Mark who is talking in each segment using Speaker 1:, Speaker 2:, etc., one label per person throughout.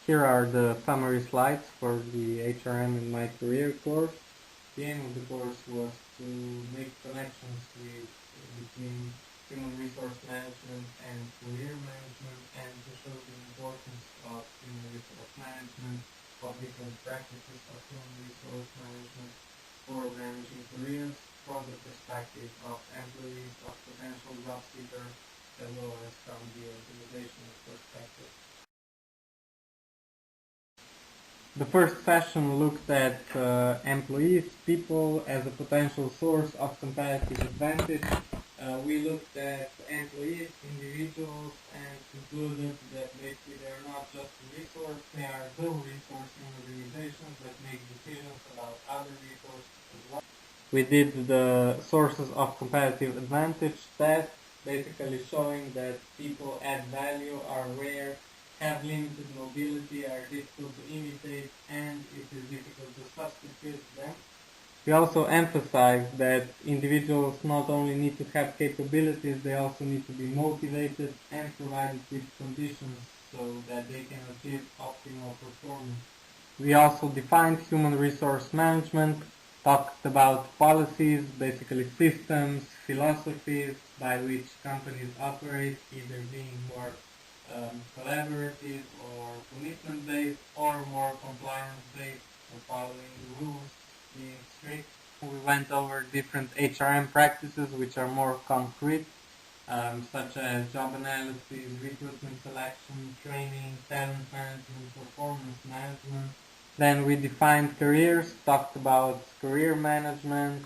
Speaker 1: Here are the summary slides for the HRM in my career course. The aim of the course was to make connections between human resource management and career management, and to show the importance of human resource management, of different practices of human resource management for managing careers from the perspective of employees, of potential job seekers, as well as from the organizational perspective. The first session looked at employees, people, as a potential source of competitive advantage. We looked at employees, individuals, and concluded that basically they're not just a resource, they are the resource in organizations that make decisions about other resources as well. We did the sources of competitive advantage test, basically showing that people add value, are rare, have limited mobility, are difficult to imitate, and it is difficult to substitute them. We also emphasize that individuals not only need to have capabilities, they also need to be motivated and provided with conditions so that they can achieve optimal performance. We also defined human resource management, talked about policies, basically systems, philosophies by which companies operate, either being more collaborative or commitment-based, or more compliance-based, or following the rules, being strict. We went over different HRM practices which are more concrete, such as job analysis, recruitment selection, training, talent management, performance management. Then we defined careers, talked about career management,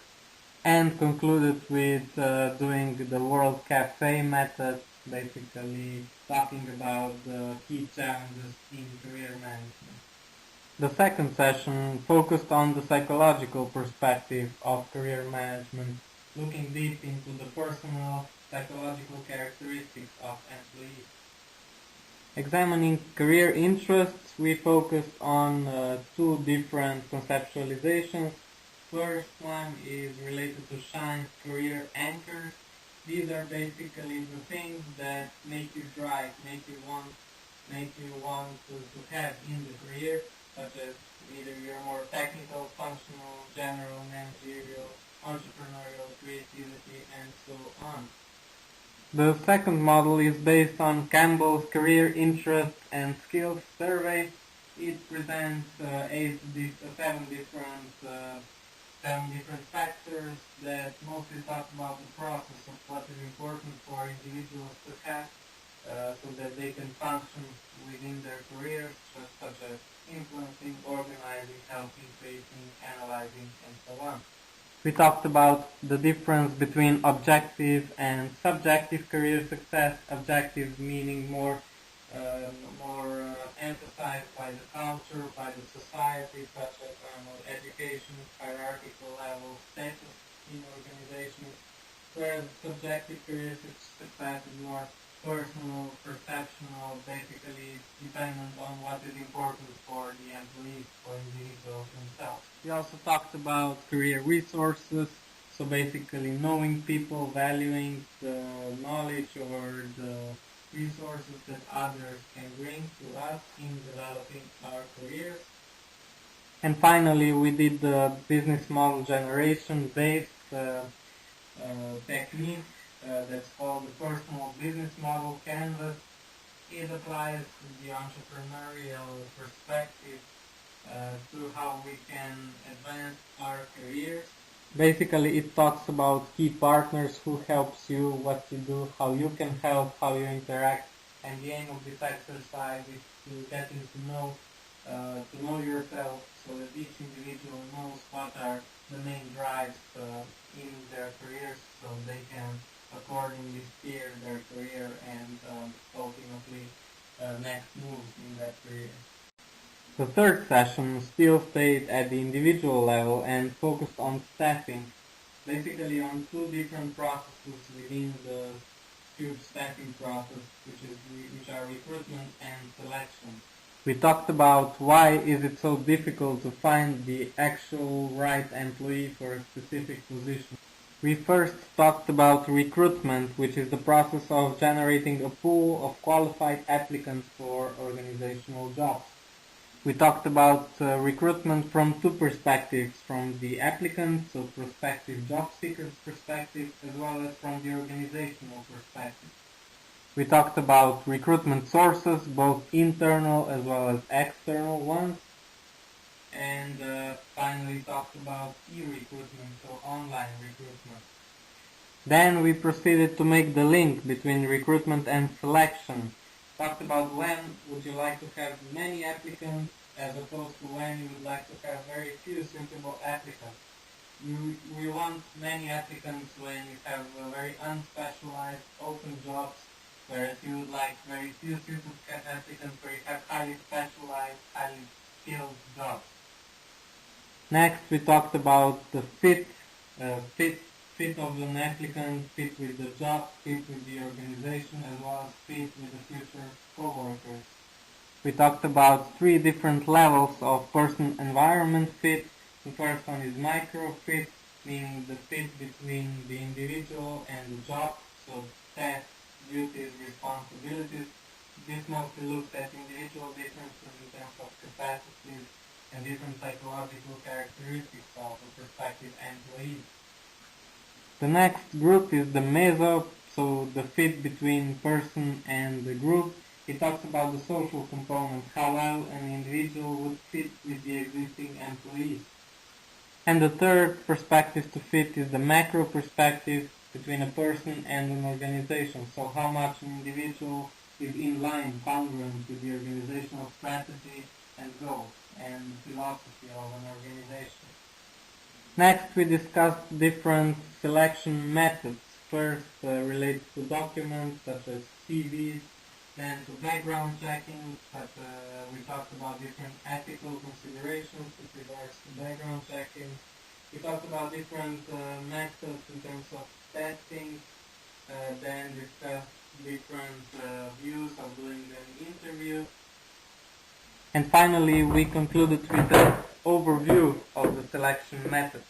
Speaker 1: and concluded with doing the World Cafe method, basically talking about the key challenges in career management. The second session focused on the psychological perspective of career management, looking deep into the personal psychological characteristics of employees. Examining career interests, we focused on two different conceptualizations. First one is related to Shine's career anchors. These are basically the things that make you drive, make you want to have in the career, such as either you're more technical, functional, general, managerial, entrepreneurial, creativity, and so on. The second model is based on Campbell's Career Interest and Skills Survey. It presents seven different factors that mostly talk about the process of what is important for individuals to have so that they can function within their careers, such as influencing, organizing, helping, facing, analyzing, and so on. We talked about the difference between objective and subjective career success. Objective meaning more emphasized by the culture, by the society, such as education, hierarchical level, status in organizations, whereas subjective career success is more personal, perceptional, basically dependent on what is important for the employees or individuals themselves. We also talked about career resources, so basically knowing people, valuing the knowledge or the resources that others can bring to us in developing our careers. And finally, we did the business model generation based technique that's called the personal business model canvas. It applies to the entrepreneurial perspective to how we can advance our careers. Basically, it talks about key partners, who helps you, what you do, how you can help, how you interact, and the aim of this exercise is to getting to know yourself, so that each individual knows what are the main drives in their careers, so they can accordingly steer their career and ultimately next moves in that career. The third session still stayed at the individual level and focused on staffing, basically on two different processes within the huge staffing process, which are recruitment and selection. We talked about why is it so difficult to find the actual right employee for a specific position. We first talked about recruitment, which is the process of generating a pool of qualified applicants for organizational jobs. We talked about recruitment from two perspectives, from the applicant, so prospective job seeker's perspective, as well as from the organizational perspective. We talked about recruitment sources, both internal as well as external ones. And finally talked about e-recruitment, so online recruitment. Then we proceeded to make the link between recruitment and selection. Talked about when would you like to have many applicants as opposed to when you would like to have very few suitable applicants. We want many applicants when you have very unspecialized open jobs, whereas you would like very few suitable applicants where you have highly specialized, highly skilled jobs. Next, we talked about the fit of an applicant, fit with the job, fit with the organization, as well as fit with the future co-workers. We talked about three different levels of person-environment fit. The first one is micro fit, meaning the fit between the individual and the job, so tasks, duties, responsibilities. This mostly looks at individual differences in terms of capacities and different psychological characteristics of a prospective employee. The next group is the meso, so the fit between person and the group. It talks about the social component, how well an individual would fit with the existing employees. And the third perspective to fit is the macro perspective between a person and an organization, so how much an individual is in line, congruent with the organizational strategy and goals and philosophy of an organization. Next, we discussed different selection methods. First, related to documents such as CVs, then to background checking, we talked about different ethical considerations with regards to background checking. We talked about different methods in terms of testing, then discussed different views of doing an interview. And finally, we concluded with an overview of the selection method.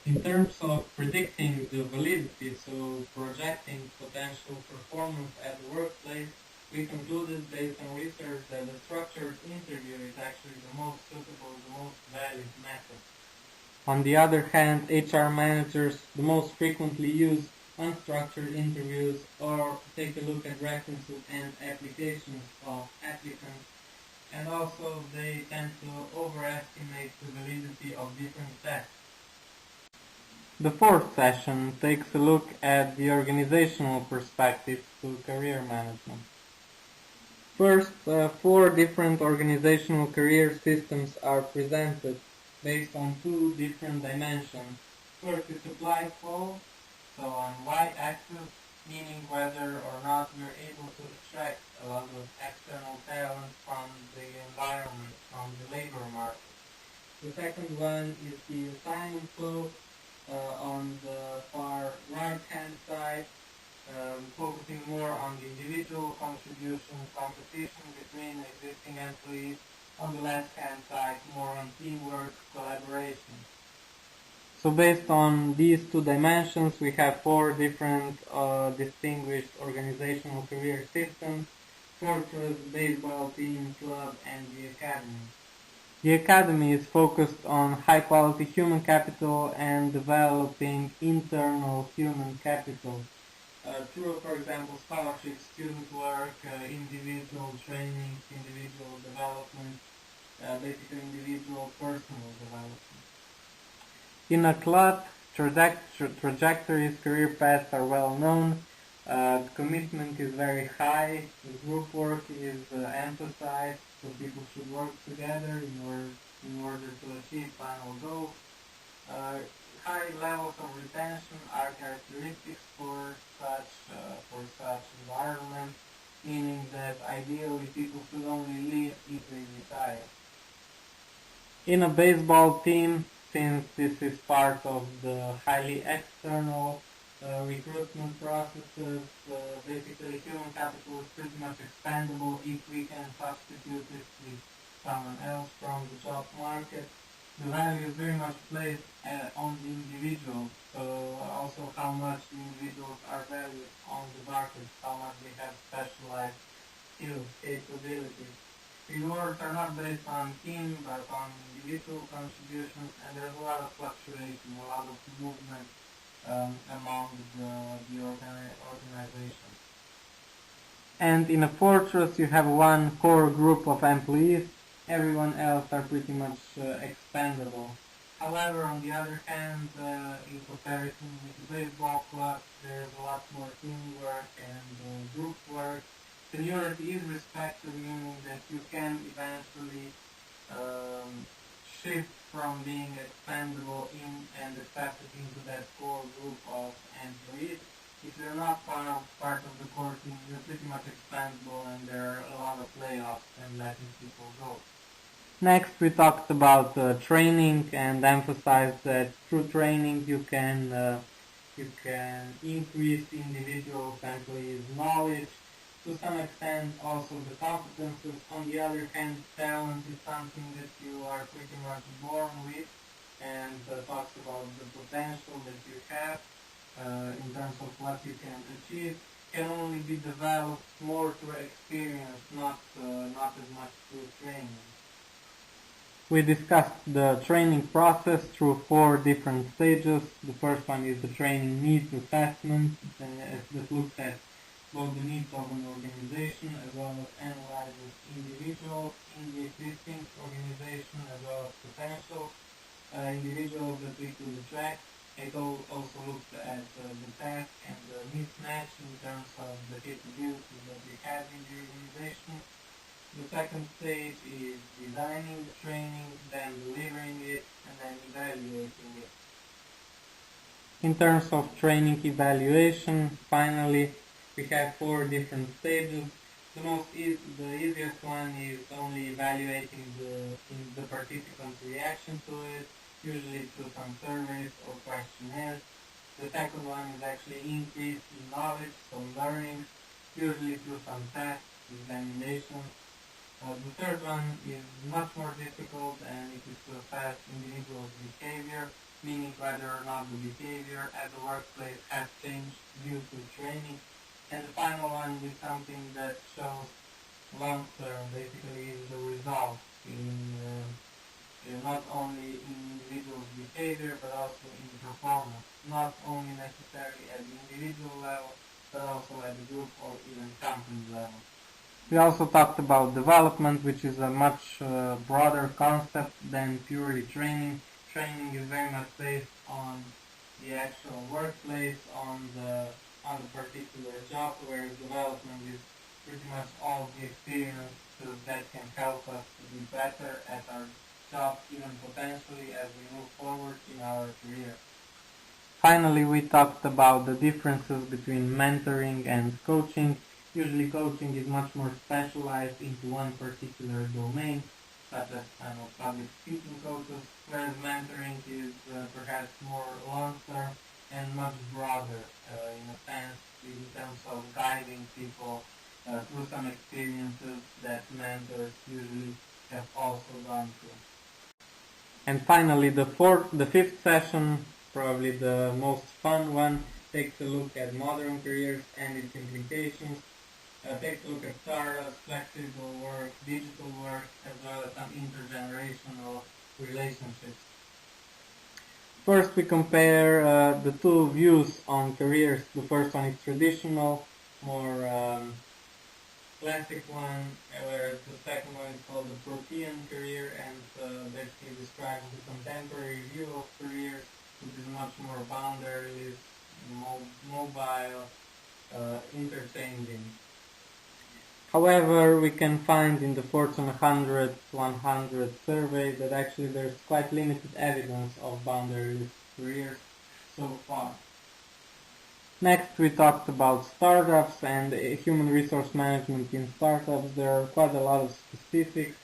Speaker 1: In terms of predicting the validity, so projecting potential performance at the workplace, we concluded based on research that the structured interview is actually the most suitable, the most valid method. On the other hand, HR managers the most frequently use unstructured interviews or take a look at references and applications of applicants, and also they tend to overestimate the validity of different tests. The fourth session takes a look at the organizational perspective to career management. First, 4 different organizational career systems are presented based on 2 different dimensions. First is supply flow, so on y-axis, meaning whether or not we're able to extract a lot of external talent from the environment, from the labor market. The second one is the assignment flow, on the far right-hand side, focusing more on the individual contribution, competition between existing employees. On the left-hand side, more on teamwork, collaboration. So based on these 2 dimensions, we have 4 different distinguished organizational career systems: fortress, baseball team, club, and the academy. The academy is focused on high-quality human capital and developing internal human capital through, for example, scholarships, student work, individual training, individual development, basically individual personal development. In a club, trajectories, career paths are well known. The commitment is very high. The group work is emphasized, so people should work together in order to achieve final goals. High levels of retention are characteristics for such environment, meaning that ideally people should only leave if they retire. In a baseball team, since this is part of the highly external recruitment processes, basically human capital is pretty much expandable if we can substitute it with someone else from the job market. The value is very much placed on the individual, so also how much the individuals are valued on the market, how much they have specialized skills, capabilities. Rewards are not based on team, but on individual contributions, and there's a lot of fluctuation, a lot of movement among the organization. And in a fortress, you have one core group of employees. Everyone else are pretty much expendable. However, on the other hand, in comparison with the baseball club, there's a lot more teamwork and group work. Seniority is respected, meaning that you can eventually shift from being expendable in and accepted into that core group of employees. If you're not part of the core team, you're pretty much expendable, and there are a lot of layoffs and letting people go. Next, we talked about training and emphasized that through training you can increase the individual employees' knowledge, to some extent also the competences. On the other hand, talent is something that you are pretty much born with, and talks about the potential that you have in terms of what you can achieve, can only be developed more through experience, not as much through training. We discussed the training process through 4 different stages. The first one is the training needs assessment, that looks at both the needs of an organization as well as analyzes individuals in the existing organization as well as potential individuals that we could attract. It also looks at the task and the mismatch in terms of the capabilities that we have in the organization. The second stage is designing the training, then delivering it, and then evaluating it. In terms of training evaluation, finally, we have 4 different stages. The easiest one is only evaluating the participant's reaction to it, usually through some surveys or questionnaires. The second one is actually increase in knowledge, so learning, usually through some tests, examinations. The third one is much more difficult, and it is to assess individuals' behavior, meaning whether or not the behavior at the workplace has changed due to training. And the final one is something that shows long-term, basically is the result in not only in individuals' behavior, but also in performance, not only necessarily at the individual level, but also at the group or even company level. We also talked about development, which is a much broader concept than purely training. Training is very much based on the actual workplace, on the particular job, whereas development is pretty much all the experiences that can help us to be better at our job, even potentially as we move forward in our career. Finally, we talked about the differences between mentoring and coaching. Usually coaching is much more specialized into one particular domain, such as public speaking coaches, whereas mentoring is perhaps more long-term and much broader in a sense in terms of guiding people through some experiences that mentors usually have also gone through. And finally, the 5th session, probably the most fun one, takes a look at modern careers and its implications. Takes a look at startups, flexible work, digital work, as well as some intergenerational relationships. First, we compare the 2 views on careers. The first one is traditional, more classic one, whereas the second one is called the Protean career, and basically describes the contemporary view of careers, which is much more boundaryless, mobile, interchanging. However, we can find in the Fortune 100 survey that actually there's quite limited evidence of boundaryless careers so far. Next, we talked about startups and human resource management in startups. There are quite a lot of specifics,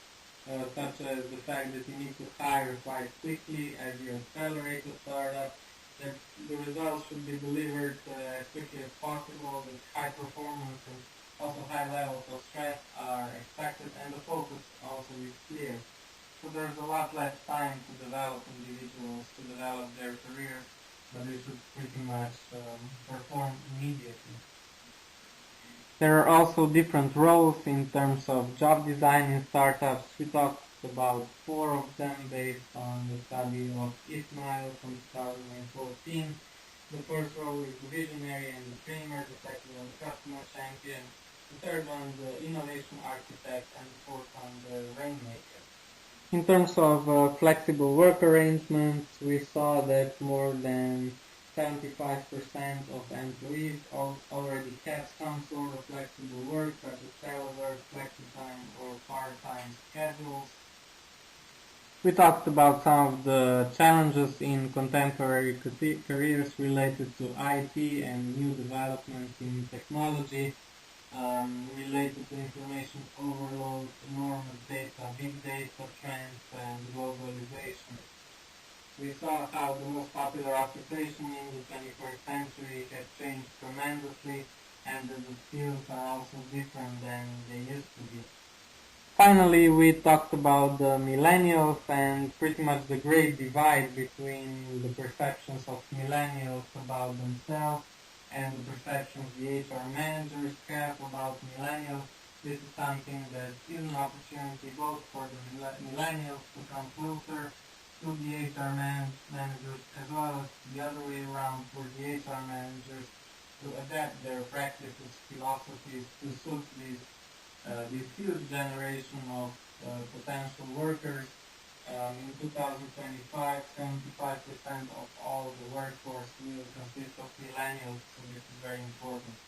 Speaker 1: such as the fact that you need to hire quite quickly as you accelerate the startup, that the results should be delivered as quickly as possible, that high performance and also high levels of stress are expected, and the focus also is clear. So there's a lot less time to develop individuals, to develop their careers, but they should pretty much perform immediately. There are also different roles in terms of job design in startups. We talked about 4 of them based on the study of Ismail from 2014. The first role is the visionary and the dreamer, the second one the customer champion, the third one the innovation architect, and the fourth one the rainmaker. In terms of flexible work arrangements, we saw that more than 75% of employees already have some sort of flexible work, such as telework, flexi-time, or part-time schedules. We talked about some of the challenges in contemporary careers related to IT and new developments in technology, related to information overload, enormous data, big data trends, and globalization. We saw how the most popular occupation in the 21st century has changed tremendously, and that the skills are also different than they used to be. Finally, we talked about the millennials and pretty much the great divide between the perceptions of millennials about themselves and the perceptions the HR managers have about millennials. This is something that is an opportunity both for the millennials to come closer to the HR managers, as well as the other way around for the HR managers to adapt their practices, philosophies to suit this huge generation of potential workers. In 2025, 75% of all the workforce will consist of millennials, so this is very important.